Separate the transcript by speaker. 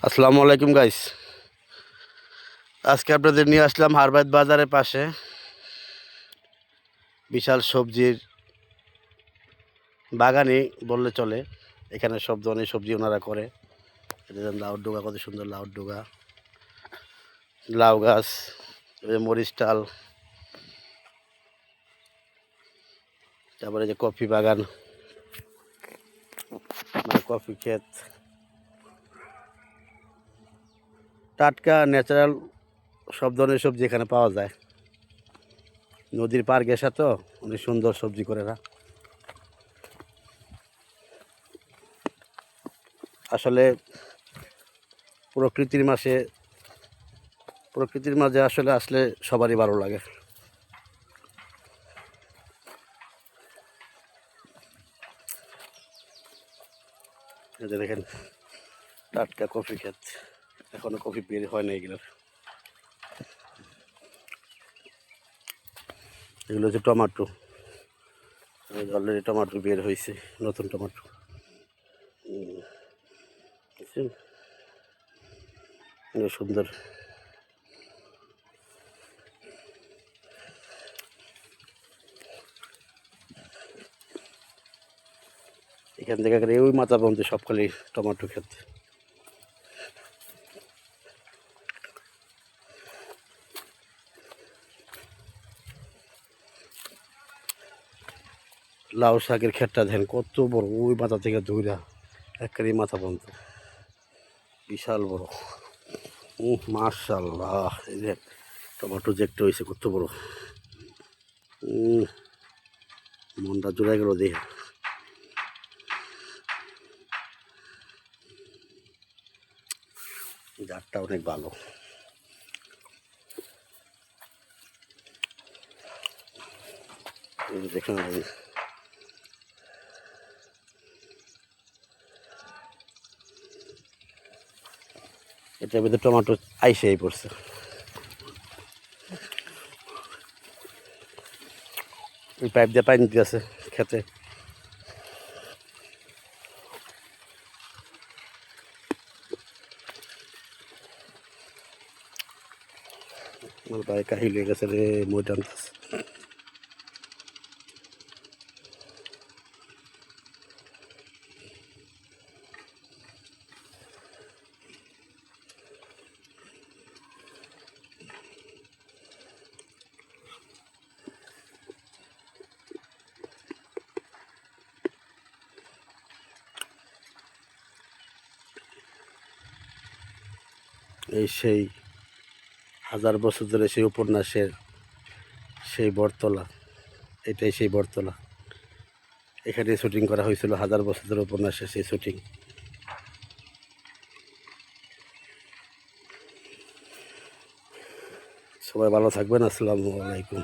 Speaker 1: আসসালামু আলাইকুম গাইস। আজকে আপনাদের নিয়ে আসলাম হারবাদ বাজারের পাশে বিশাল সবজির বাগানে বললে চলে। এখানে সব ধরনের সবজি ওনারা করে। এটা লাউর ডোগা, কত সুন্দর লাউর ডোগা, লাউ গাছ, মরিচ ডাল, তারপরে যে কফি বাগান, মানে কফি ক্ষেত, টাটকা ন্যাচারাল সব ধরনের সবজি এখানে পাওয়া যায়। নদীর পার ঘেঁষা তো অনেক সুন্দর সবজি করে না। আসলে প্রকৃতির মাঝে আসলে আসলে সবারই ভালো লাগে। এই যে দেখেন টাটকা কফি ক্ষেত, এখনো কফি বের হয় না। এগুলো হচ্ছে টমাটো, অলরেডি টমাটো বের হয়েছে, নতুন টমাটো। সুন্দর। এখান থেকে ওই মাথা পর্যন্ত সব খালি টমাটো ক্ষেত। লাউ শাকের ক্ষেতটা দেখেন কত বড়, ওই মাথা থেকে ধুইরা একেবারে মাথা পর্যন্ত বিশাল বড়। মাশাআল্লাহ, এই যে টমেটো যে একটা হয়েছে কত বড়। মনটা জুড়ে গেল দেখে। জাতটা অনেক ভালো। দেখুন এটার ভিতরে টমেটো আইসেই পড়ছে। ওই পাইপ দিয়ে পানি দিতে আছে খেতে। আমার ভাই কাহিল হয়ে গেছে রে, মই টানতেছে। এই সেই হাজার বছর ধরে সেই উপন্যাসের সেই বটতলা, এটাই সেই বটতলা। এখানে শুটিং করা হয়েছিল হাজার বছর ধরে উপন্যাসের সেই শুটিং। সবাই ভালো থাকবেন। আসসালামু আলাইকুম।